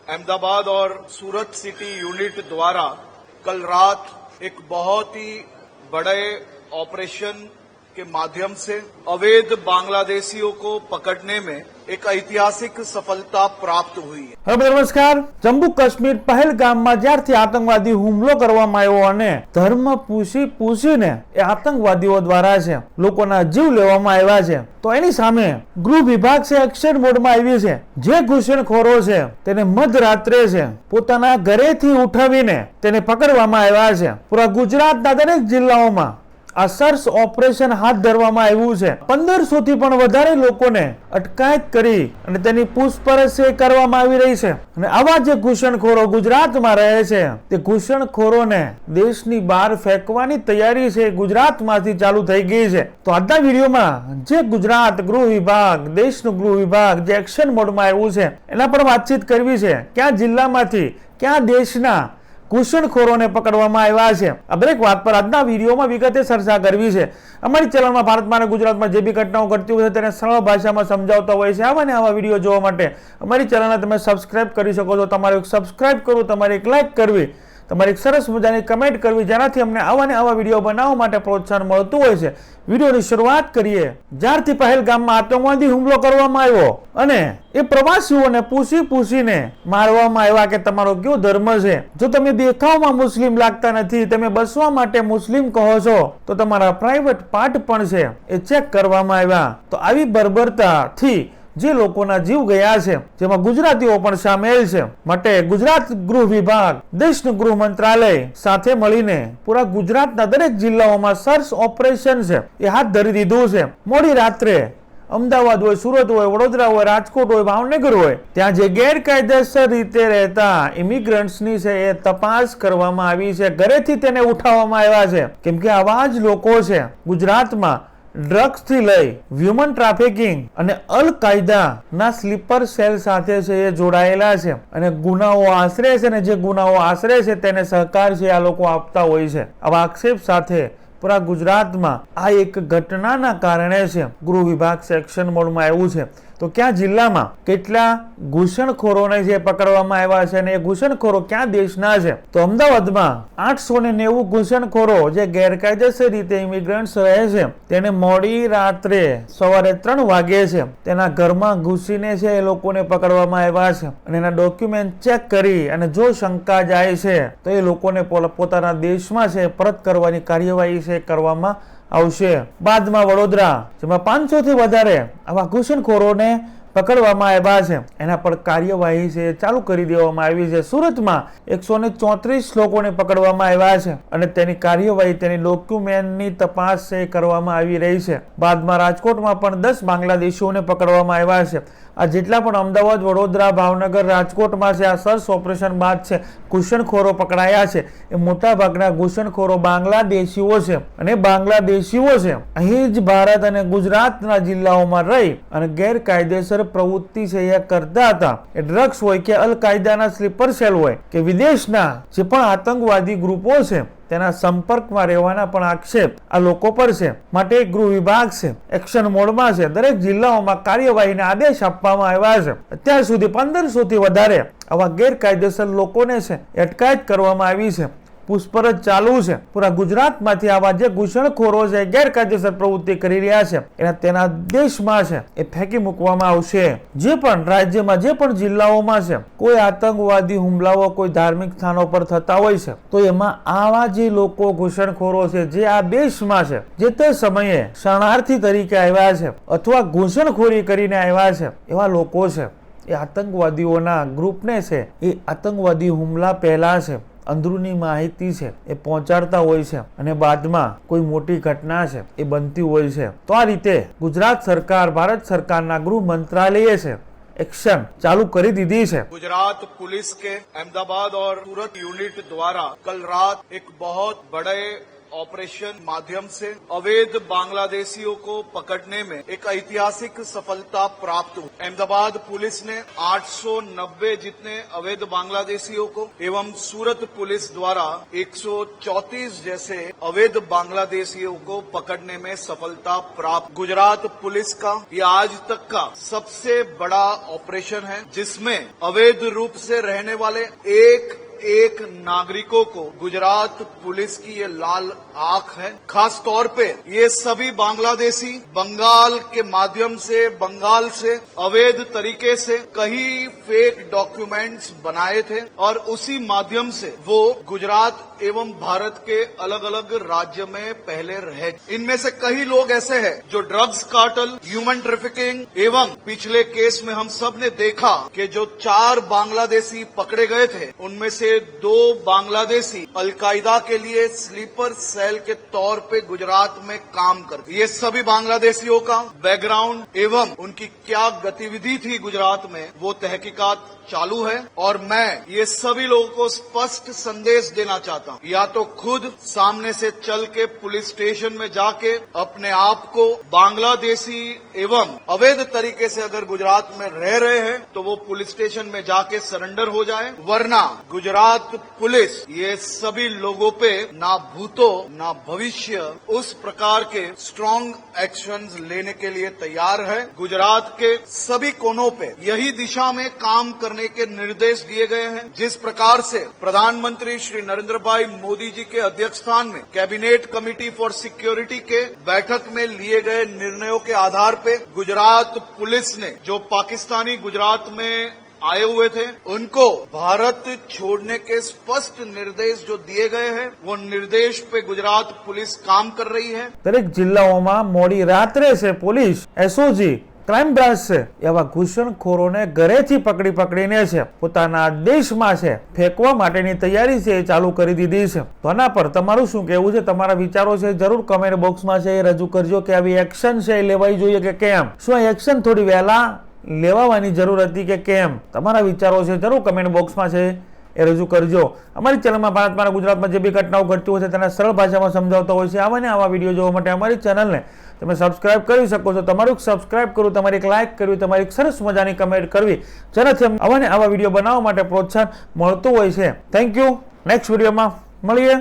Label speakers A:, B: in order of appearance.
A: अहमदाबाद और सूरत city unit द्वारा कल रात एक बहुत ही बड़े ऑपरेशन के माध्यम से अवैध बांग्लादेशियों को पकड़ने में एक ऐतिहासिक सफलता प्राप्त हुई है।
B: હવે નમસ્કાર, જમ્મુ કાશ્મીર પહેલગામમાં જ્યારથી આતંકવાદી હુમલો કરવામાં આવ્યો અને ધર્મ પૂછીને એ આતંકવાદીઓ દ્વારા છે લોકોના જીવ લેવામાં આવ્યા છે, તો એની સામે ગૃહ વિભાગ છે એક્શન મોડમાં આવી છે। જે ઘૂસણખોરો છે તેને મધરાત્રે છે પોતાના ઘરેથી ઉઠાવીને તેને પકડવામાં આવ્યા છે। પૂરા ગુજરાતના દરેક જિલ્લાઓમાં આ સર્ચ ઓપરેશન હાથ ધરવામાં આવ્યું છે। 1500 થી પણ વધારે લોકોને અટકાયત કરી અને તેની પૂછપરછ કરવામાં આવી રહી છે અને આવા જે ઘૂસણખોરો ગુજરાતમાં રહે છે તે ઘૂસણખોરોને દેશની બહાર ફેંકવાની તૈયારી છે ગુજરાતમાંથી ચાલુ થઈ ગઈ છે। તો આજના વિડીયોમાં જે ગુજરાત ગૃહ વિભાગ, દેશનું ગૃહ વિભાગ જે એક્શન મોડમાં આવ્યું છે એના પર વાતચીત કરવી છે। ક્યાં જિલ્લામાંથી ક્યાં દેશના ઘૂસણખોરોને પકડવામાં આવ્યા છે, આ દરેક વાત પર આજના વિડીયોમાં વિગતે ચર્ચા કરવી છે। અમારી ચેનલમાં ભારતમાં અને ગુજરાતમાં જે બી ઘટનાઓ ઘટતી હોય છે તેને સરળ ભાષામાં સમજાવતા હોય છે। આવા ને આવા વિડીયો જોવા માટે અમારી ચેનલને તમે સબસ્ક્રાઇબ કરી શકો છો। તમારે એક સબસ્ક્રાઇબ કરવું, તમારે એક લાઇક કરવી, તમારી એક સરસ મજાની કમેન્ટ કરવી, જેનાથી અમને આવા ને આવા વિડીયો બનાવવા માટે પ્રોત્સાહન મળતું હોય છે। વિડીયોની શરૂઆત કરીએ। જ્યારથી પહેલગામમાં આતંકવાદી હુમલો કરવામાં આવ્યો અને એ પ્રવાસીઓને પૂછીને મારવામાં આવ્યા કે તમારો કયો ધર્મ છે, જો તમે દેખાવમાં મુસ્લિમ લાગતા નથી, તમે બસવા માટે મુસ્લિમ કહો છો, તો તમારા પ્રાઇવેટ પાર્ટ પણ છે એ ચેક કરવામાં આવ્યા। તો આવી બર્બરતાથી જે લોકોના જીવ ગયા છે જેમાં ગુજરાતીઓ પણ સામેલ છે, માટે ગુજરાત ગૃહ વિભાગ, દેશનું ગૃહ મંત્રાલય સાથે મળીને પૂરા ગુજરાતના દરેક જિલ્લાઓમાં સર્ચ ઓપરેશન છે એ હાથ ધરી દીધું છે। મોડી રાત્રે અમદાવાદ હોય, સુરત હોય, વડોદરા હોય, રાજકોટ હોય, ભાવનગર હોય, ત્યાં જે ગેરકાયદેસર રીતે રહેતા ઇમિગ્રન્ટ્સની છે એ તપાસ કરવામાં આવી છે। ઘરેથી તેને ઉઠાવવામાં આવ્યા છે, કેમ કે આવા જ લોકો છે ગુજરાતમાં ડ્રગ્સ થી લઈ હ્યુમન ટ્રાફિકિંગ અને અલ કાયદાના સ્લીપર સેલ સાથે છે એ જોડાયેલા છે અને ગુનાઓ આશરે છે ને જે ગુનાઓ આશરે છે તેને સહકાર છે આ લોકો આપતા હોય છે। આવા આક્ષેપ સાથે પૂરા ગુજરાતમાં આ એક ઘટનાના કારણે છે ગૃહ વિભાગ સેક્શન મોડમાં આવ્યું છે। તો ક્યાં જિલ્લામાં કેટલા ઘૂસણખોરોને જે પકડવામાં આવ્યા છે અને એ ઘૂસણખોરો ક્યાં દેશના છે, તો અમદાવાદમાં 890 ઘૂસણખોરો જે ગેરકાયદેસર રીતે ઇમિગ્રન્ટ્સ રહે છે તેને મોડી રાત્રે સવારે 3 વાગે છે તેના ઘરમાં ઘૂસીને છે એ લોકોને પકડવામાં આવ્યા છે અને એના ડોક્યુમેન્ટ ચેક કરી અને જો શંકા જાય છે તો એ લોકોને પોતાના દેશમાં છે પરત કરવાની કાર્યવાહી છે કરવામાં આવશે। બાદમાં વડોદરા, જેમાં 500 થી વધારે આવા ઘૂસણખોરોને પકડવામાં આવ્યા છે, એના પર કાર્યવાહી છે ચાલુ કરી દેવામાં આવી છે। સુરતમાં 134 લોકોને પકડવામાં આવ્યા છે અને તેની કાર્યવાહી, તેની ડોક્યુમેન્ટની તપાસ છે કરવામાં આવી રહી છે। બાદમાં રાજકોટમાં પણ 10 બાંગ્લાદેશીઓને પકડવામાં આવ્યા છે। આ જેટલા પણ અમદાવાદ, વડોદરા, ભાવનગર, રાજકોટમાં છે આ સર્ચ ઓપરેશન બાદ છે ઘૂસણખોરો પકડાયા છે એ મોટા ભાગના ઘૂસણખોરો બાંગ્લાદેશીઓ છે અને બાંગ્લાદેશીઓ છે અહીં જ ભારત અને ગુજરાતના જિલ્લાઓમાં રહી અને ગેરકાયદેસર પ્રવૃત્તિ છે એ કરતા હતા। એ ડ્રગ્સ હોય કે અલ કાયદાના સ્લીપર સેલ હોય કે વિદેશના જે પણ આતંકવાદી ગ્રુપો છે તેના સંપર્કમાં રહેવાના પણ આક્ષેપ આ લોકો પર છે, માટે ગૃહ વિભાગ છે એક્શન મોડમાં છે। દરેક જિલ્લાઓમાં કાર્યવાહીના આદેશ આપવામાં આવ્યા છે। અત્યાર સુધી 1500 થી વધારે આવા ગેરકાયદેસર લોકોને છે અટકાયત કરવામાં આવી છે, પૂછપરછ ચાલુ છે। પૂરા ગુજરાતમાંથી આવા જે ઘૂસણખોરો છે ગેરકાયદેસર પ્રવૃત્તિ કરી રહ્યા છે એના તેના દેશમાં છે એ ફેંકી મૂકવામાં આવશે। જે પણ રાજ્યમાં, જે પણ જિલ્લાઓમાં છે કોઈ આતંકવાદી હુમલાઓ કોઈ ધાર્મિક સ્થાનો પર થતા હોય છે તો એમાં આવા જે લોકો ઘૂસણખોરો છે જે આ દેશમાં છે, જે તે સમયે શરણાર્થી તરીકે આવ્યા છે અથવા ઘૂસણખોરી કરીને આવ્યા છે, એવા લોકો છે એ આતંકવાદીઓના ગ્રુપને છે એ આતંકવાદી હુમલા પહેલા છે અંદરૂની માહિતી છે એ પહોંચાડતા હોય છે અને બાદમાં કોઈ મોટી ઘટના છે એ બનતી હોય છે। તો આ રીતે ગુજરાત સરકાર, ભારત સરકારના ગૃહ મંત્રાલયે છે एक्शन चालू કરી દીધી છે।
A: गुजरात पुलिस के अहमदाबाद और सूरत यूनिट द्वारा कल रात एक बहुत बड़े ऑपरेशन माध्यम से अवैध बांग्लादेशियों को पकड़ने में एक ऐतिहासिक सफलता प्राप्त हुई। अहमदाबाद पुलिस ने 890 जितने अवैध बांग्लादेशियों को एवं सूरत पुलिस द्वारा 134 जैसे अवैध बांग्लादेशियों को पकड़ने में सफलता प्राप्त। गुजरात पुलिस का ये आज तक का सबसे बड़ा ऑपरेशन है, जिसमें अवैध रूप से रहने वाले एक नागरिकों को गुजरात पुलिस की ये लाल आंख है। खास तौर पे ये सभी बांग्लादेशी बंगाल के माध्यम से, बंगाल से अवैध तरीके से कई फेक डॉक्यूमेंट्स बनाए थे और उसी माध्यम से वो गुजरात एवं भारत के अलग अलग राज्य में पहले रहे। इनमें से कई लोग ऐसे हैं जो ड्रग्स कार्टल, ह्यूमन ट्रैफिकिंग एवं पिछले केस में हम सब ने देखा कि जो 4 बांग्लादेशी पकड़े गए थे उनमें से 2 बांग्लादेशी अलकायदा के लिए स्लीपर सेल के तौर पे गुजरात में काम करते। ये सभी बांग्लादेशियों का बैकग्राउंड एवं उनकी क्या गतिविधि थी गुजरात में, वो तहकीकात चालू है और मैं ये सभी लोगों को स्पष्ट संदेश देना चाहता हूँ, या तो खुद सामने से चल के पुलिस स्टेशन में जाके अपने आप को बांग्लादेशी एवं अवैध तरीके से अगर गुजरात में रह रहे हैं तो वो पुलिस स्टेशन में जाके सरेंडर हो जाए, वरना गुजरात पुलिस ये सभी लोगों पे ना भूतो ना भविष्य उस प्रकार के स्ट्रांग एक्शंस लेने के लिए तैयार है। गुजरात के सभी कोनों पे यही दिशा में काम करने के निर्देश दिए गए हैं। जिस प्रकार से प्रधानमंत्री श्री नरेंद्र भाई मोदी जी के अध्यक्षस्थान में कैबिनेट कमेटी फॉर सिक्योरिटी के बैठक में लिए गए निर्णयों के आधार पे गुजरात पुलिस ने जो पाकिस्तानी गुजरात में आए हुए थे उनको भारत छोड़ने के स्पष्ट निर्देश जो दिए गए हैं, वो निर्देश पे गुजरात पुलिस काम कर रही है।
B: દરેક જિલ્લાઓમાં મોડી રાત્રે છે પોલીસ એસઓજી ક્રાઇમ બ્રાન્ચ છે એવા ઘૂસણખોરોને ઘરેથી પકડીને છે પોતાના દેશમાં છે ફેંકવા માટેની તૈયારી છે એ ચાલુ કરી દીધી છે। તો આના પર તમારું શું કહેવું છે, તમારા વિચારો છે જરૂર કમેન્ટ બોક્સમાં છે એ રજૂ કરજો કે આવી એક્શન છે એ લેવાઈ જોઈએ કે કેમ, શું આ એક્શન થોડી વહેલા લેવાની જરૂર હતી કે કેમ, તમારા વિચારો છે જરૂર કમેન્ટ બોક્સમાં છે એ રજૂ કરજો। અમારી ચેનલમાં ભારતમાં અને ગુજરાતમાં જે બી ઘટનાઓ ઘટતી હોય છે તેના સરળ ભાષામાં સમજાવતા હોય છે। આવા ને આવા વિડીયો જોવા માટે અમારી ચેનલને તમે સબસ્ક્રાઇબ કરી શકો છો। તમારું સબસ્ક્રાઇબ કરવું, તમારી એક લાઇક કરવી, તમારી એક સરસ મજાની કમેન્ટ કરવી, જેનાથી આવા ને આવા વિડીયો બનાવવા માટે પ્રોત્સાહન મળતું હોય છે। Thank you. નેક્સ્ટ વિડીયોમાં મળીએ।